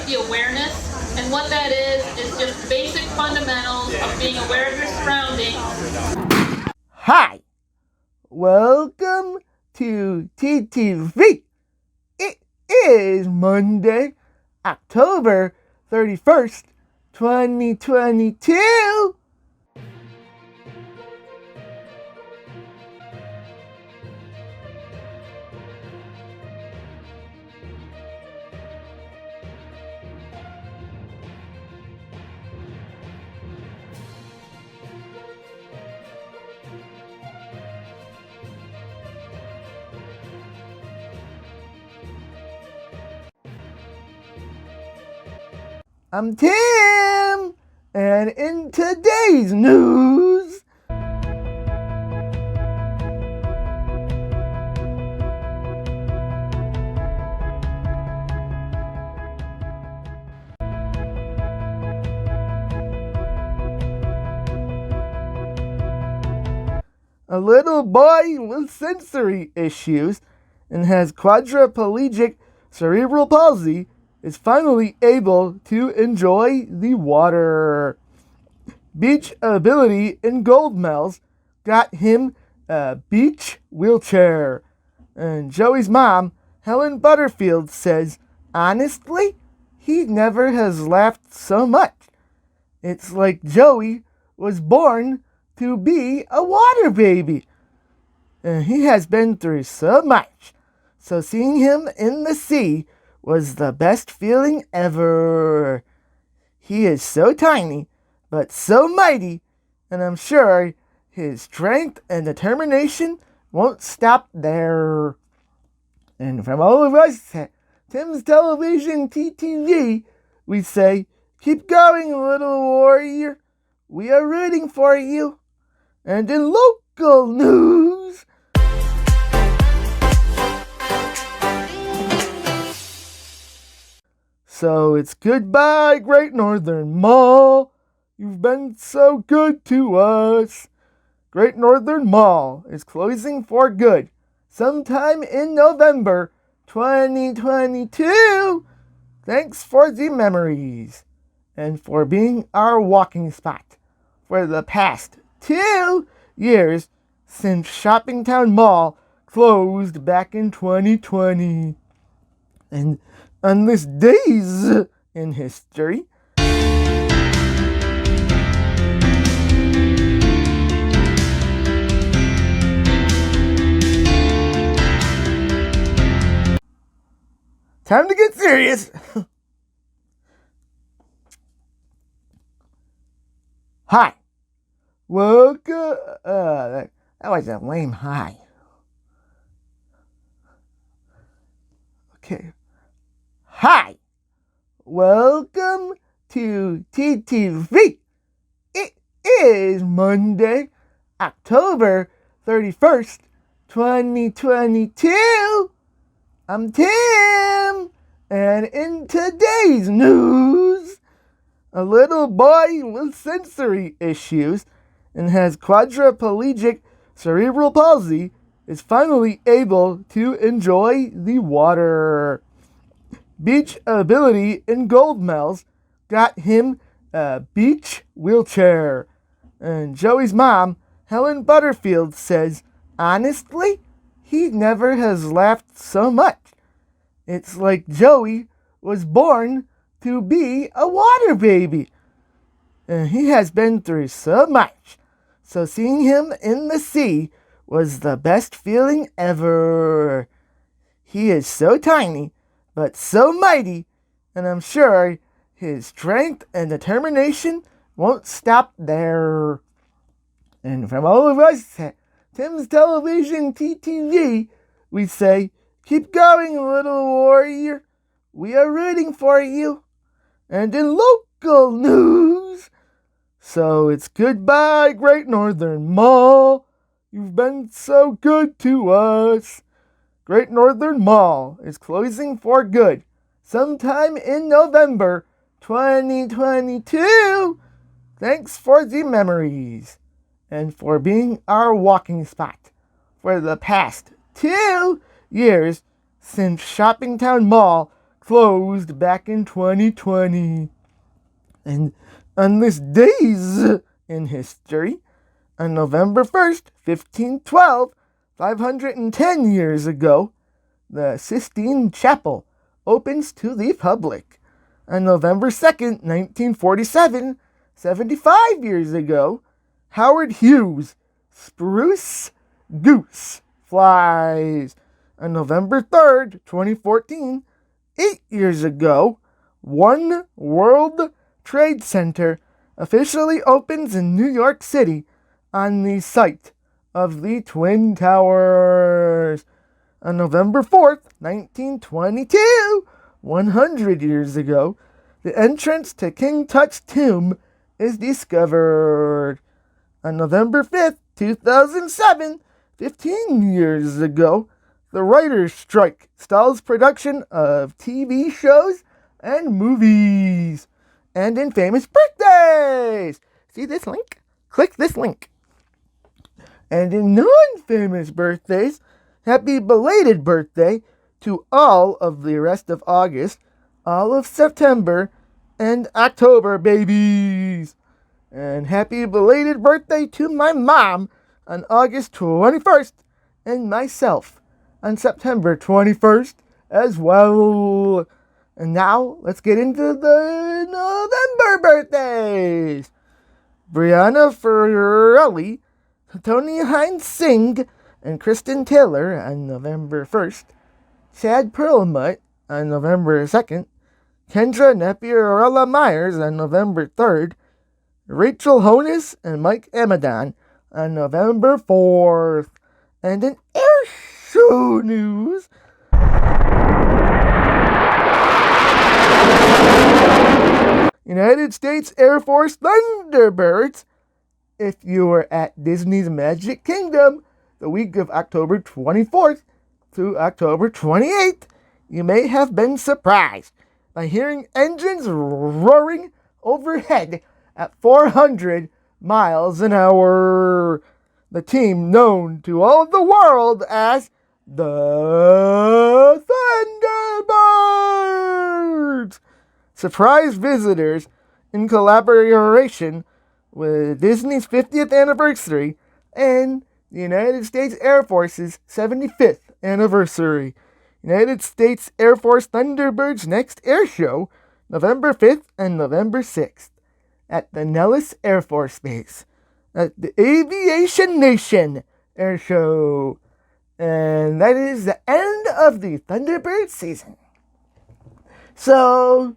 get the awareness. And what that is just basic fundamentals of being aware of your surroundings. Hi, welcome to TTV. It is Monday, October 31st, 2022. I'm Tim, and in today's news, a little boy with sensory issues and has quadriplegic cerebral palsy is finally able to enjoy the water. Beach ability in gold medals got him a beach wheelchair. And Joey's mom, Helen Butterfield, says, honestly, he never has laughed so much. It's like Joey was born to be a water baby. And he has been through so much. So seeing him in the sea was the best feeling ever. He is so tiny, but so mighty, and I'm sure his strength and determination won't stop there. And from all of us at Tim's Television TTV, we say, keep going, little warrior. We are rooting for you. And in local news, so it's goodbye, Great Northern Mall. You've been so good to us. Great Northern Mall is closing for good sometime in November 2022. Thanks for the memories and for being our walking spot for the past 2 years since Shoppingtown Mall closed back in 2020. And on this days in history, time to get serious. Hi. Welcome. That was a lame hi. Okay. Hi. Welcome to TTV. It is Monday, October 31st, 2022. I'm Tim, and in today's news, a little boy with sensory issues and has quadriplegic cerebral palsy is finally able to enjoy the water. Beach ability in gold medals got him a beach wheelchair. And Joey's mom, Helen Butterfield, says, honestly, he never has laughed so much. It's like Joey was born to be a water baby. And he has been through so much. So seeing him in the sea was the best feeling ever. He is so tiny, but so mighty, and I'm sure his strength and determination won't stop there. And from all of us at Tim's Television TTV, we say, keep going, little warrior. We are rooting for you. And in local news, so it's goodbye, Great Northern Mall. You've been so good to us. Great Northern Mall is closing for good sometime in November 2022. Thanks for the memories and for being our walking spot for the past 2 years since Shoppingtown Mall closed back in 2020. And on this days in history, on November 1st, 1512, 510 years ago, the Sistine Chapel opens to the public. On November 2nd, 1947, 75 years ago, Howard Hughes' Spruce Goose flies. On November 3rd, 2014, 8 years ago, One World Trade Center officially opens in New York City on the site of the Twin Towers. On November 4th, 1922, 100 years ago, the entrance to King Tut's tomb is discovered. On November 5th, 2007, 15 years ago, the writers' strike stalls production of TV shows and movies. And in famous birthdays! See this link? Click this link. And in non-famous birthdays, happy belated birthday to all of the rest of August, all of September, and October babies. And happy belated birthday to my mom on August 21st, and myself on September 21st as well. And now, let's get into the November birthdays. Brianna Ferrelli, Tony Hines Singh, and Kristen Taylor on November 1st. Chad Perlmutt on November 2nd. Kendra Nepierella Myers on November 3rd. Rachel Honus and Mike Amadon on November 4th. And in air show news, United States Air Force Thunderbirds, if you were at Disney's Magic Kingdom the week of October 24th through October 28th, you may have been surprised by hearing engines roaring overhead at 400 miles an hour. The team known to all of the world as the Thunderbirds surprised visitors in collaboration with Disney's 50th anniversary and the United States Air Force's 75th anniversary. United States Air Force Thunderbirds' next air show, November 5th and November 6th, at the Nellis Air Force Base, at the Aviation Nation Air Show. And that is the end of the Thunderbird season. So,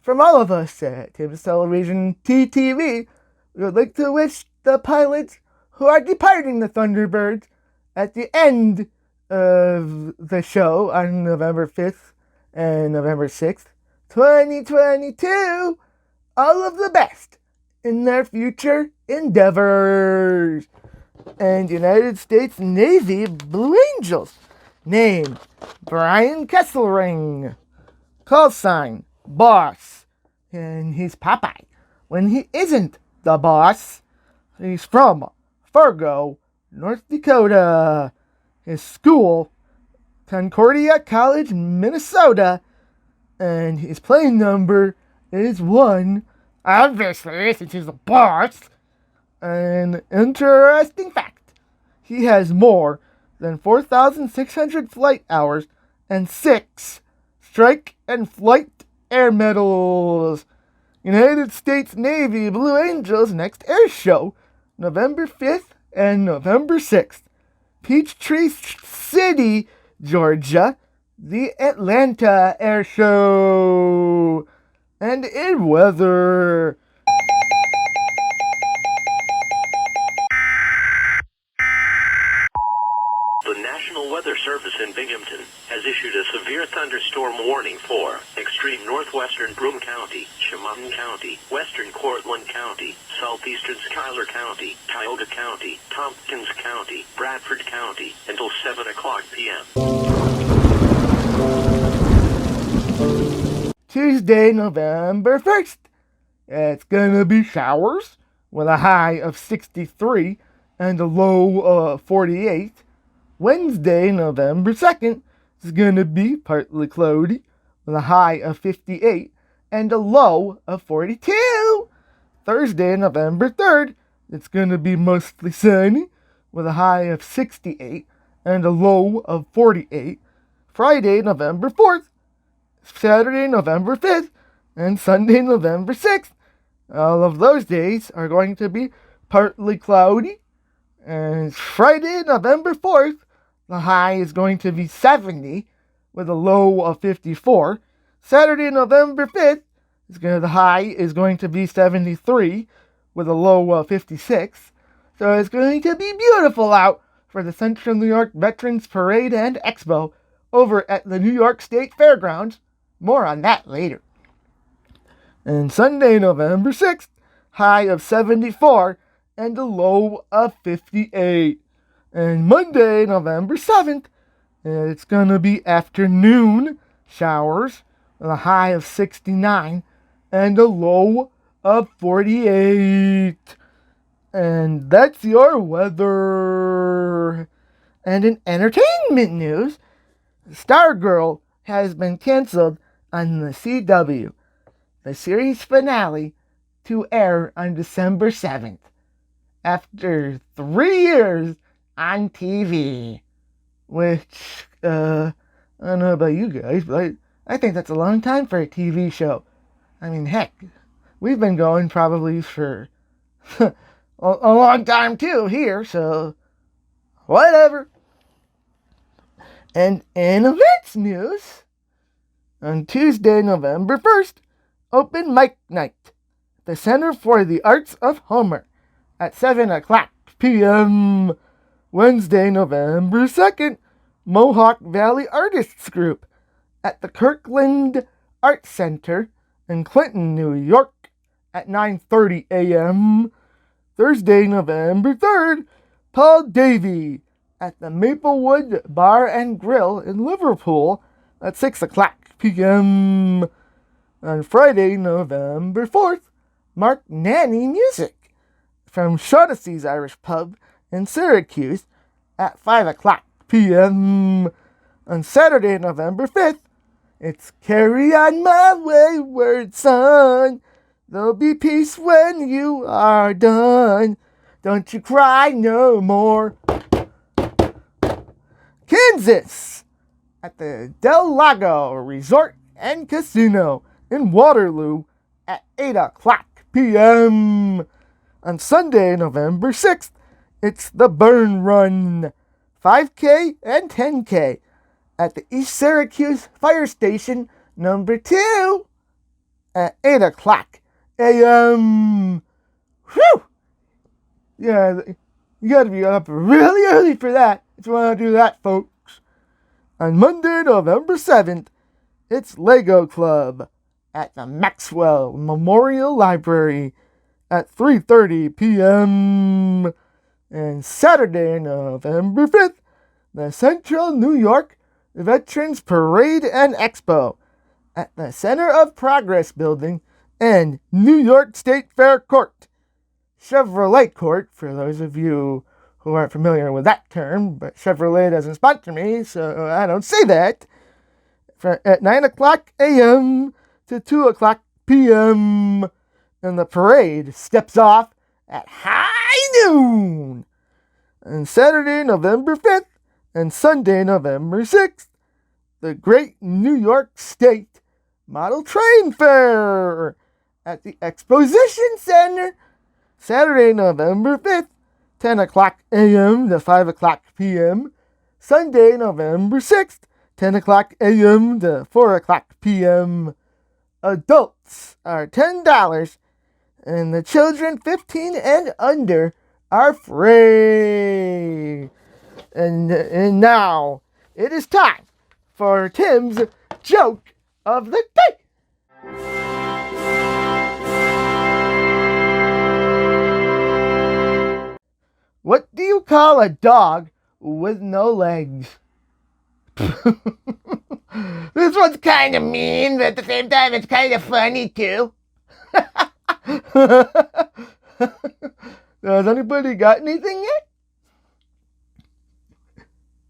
from all of us at Tim's Television TTV, we would like to wish the pilots who are departing the Thunderbirds at the end of the show on November 5th and November 6th, 2022, all of the best in their future endeavors. And United States Navy Blue Angels, name Brian Kesselring, call sign Boss, and he's Popeye when he isn't the boss. He's from Fargo, North Dakota. His school, Concordia College, Minnesota, and his plane number is 1. Obviously, since he's the boss. An interesting fact, he has more than 4,600 flight hours and 6 strike and flight air medals. United States Navy Blue Angels next air show, November 5th and November 6th. Peachtree City, Georgia, the Atlanta Air Show. And in weather, the National Weather Service in Binghamton has issued a severe thunderstorm warning for extreme northwestern Broome County, Chemung County, western Cortland County, southeastern Schuyler County, Tioga County, Tompkins County, Bradford County, until 7 o'clock p.m. Tuesday, November 1st. It's gonna be showers with a high of 63 and a low of 48. Wednesday, November 2nd, is gonna be partly cloudy with a high of 58 and a low of 42. Thursday, November 3rd, it's going to be mostly sunny with a high of 68 and a low of 48. Friday, November 4th, Saturday, November 5th, and Sunday, November 6th. All of those days are going to be partly cloudy. And Friday, November 4th, the high is going to be 70 with a low of 54. Saturday, November 5th, the high is going to be 73 with a low of 56. So it's going to be beautiful out for the Central New York Veterans Parade and Expo over at the New York State Fairgrounds. More on that later. And Sunday, November 6th, high of 74 and a low of 58. And Monday, November 7th, it's going to be afternoon showers with a high of 69 and a low of 48. And that's your weather. And in entertainment news, Stargirl has been canceled on the CW. The series finale to air on December 7th after 3 years on TV. Which, I don't know about you guys, but I think that's a long time for a TV show. I mean, heck, we've been going probably for a long time too here, so whatever. And in events news, on Tuesday, November 1st, open mic night, the Center for the Arts of Humor, at 7 o'clock p.m. Wednesday, November 2nd, Mohawk Valley Artists Group at the Kirkland Arts Center in Clinton, New York at 9:30 a.m. Thursday, November 3rd, Paul Davey at the Maplewood Bar and Grill in Liverpool at 6 o'clock p.m. On Friday, November 4th, Mark Nanny Music from Shaughnessy's Irish Pub in Syracuse at 5 o'clock p.m. On Saturday, November 5th, it's Carry On My Wayward Son. There'll be peace when you are done. Don't you cry no more. Kansas at the Del Lago Resort and Casino in Waterloo at 8 o'clock p.m. On Sunday, November 6th, it's the Burn Run, 5K and 10K at the East Syracuse Fire Station number 2 at 8 o'clock a.m. Whew! Yeah, you gotta be up really early for that if you want to do that, folks. On Monday, November 7th, it's Lego Club at the Maxwell Memorial Library at 3:30 p.m. And Saturday, November 5th, the Central New York Veterans Parade and Expo at the Center of Progress Building and New York State Fair Court. Chevrolet Court, for those of you who aren't familiar with that term, but Chevrolet doesn't sponsor me, so I don't say that. At 9 o'clock a.m. to 2 o'clock p.m. And the parade steps off at high noon. On Saturday, November 5th and Sunday, November 6th, the Great New York State Model Train Fair at the Exposition Center. Saturday, November 5th, 10 o'clock a.m. to 5 o'clock p.m. Sunday, November 6th, 10 o'clock a.m. to 4 o'clock p.m. Adults are $10, and the children 15 and under are free. And now it is time for Tim's Joke of the Day. What do you call a dog with no legs? This one's kind of mean, but at the same time it's kind of funny too. Has anybody got anything yet?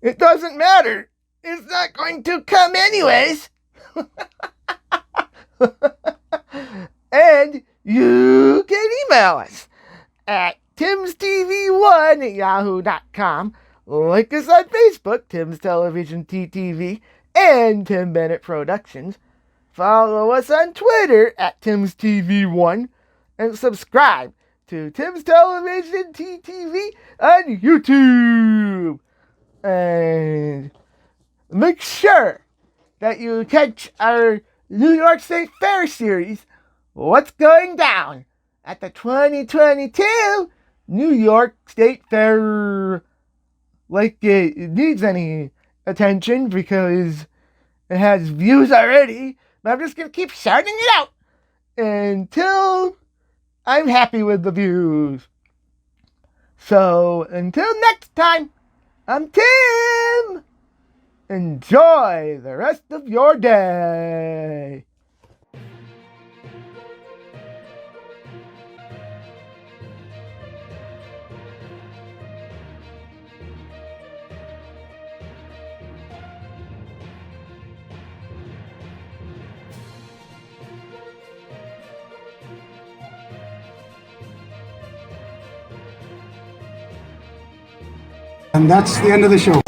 It doesn't matter. It's not going to come anyways. And you can email us at timstv1@yahoo.com. Like us on Facebook, Tim's Television TTV, and Tim Bennett Productions. Follow us on Twitter at TimsTV1, and subscribe to Tim's Television TTV on YouTube. And make sure that you catch our New York State Fair series, What's Going Down at the 2022 New York State Fair. Like it needs any attention because it has views already, but I'm just going to keep shouting it out until I'm happy with the views. So until next time, I'm Tim. Enjoy the rest of your day. And that's the end of the show.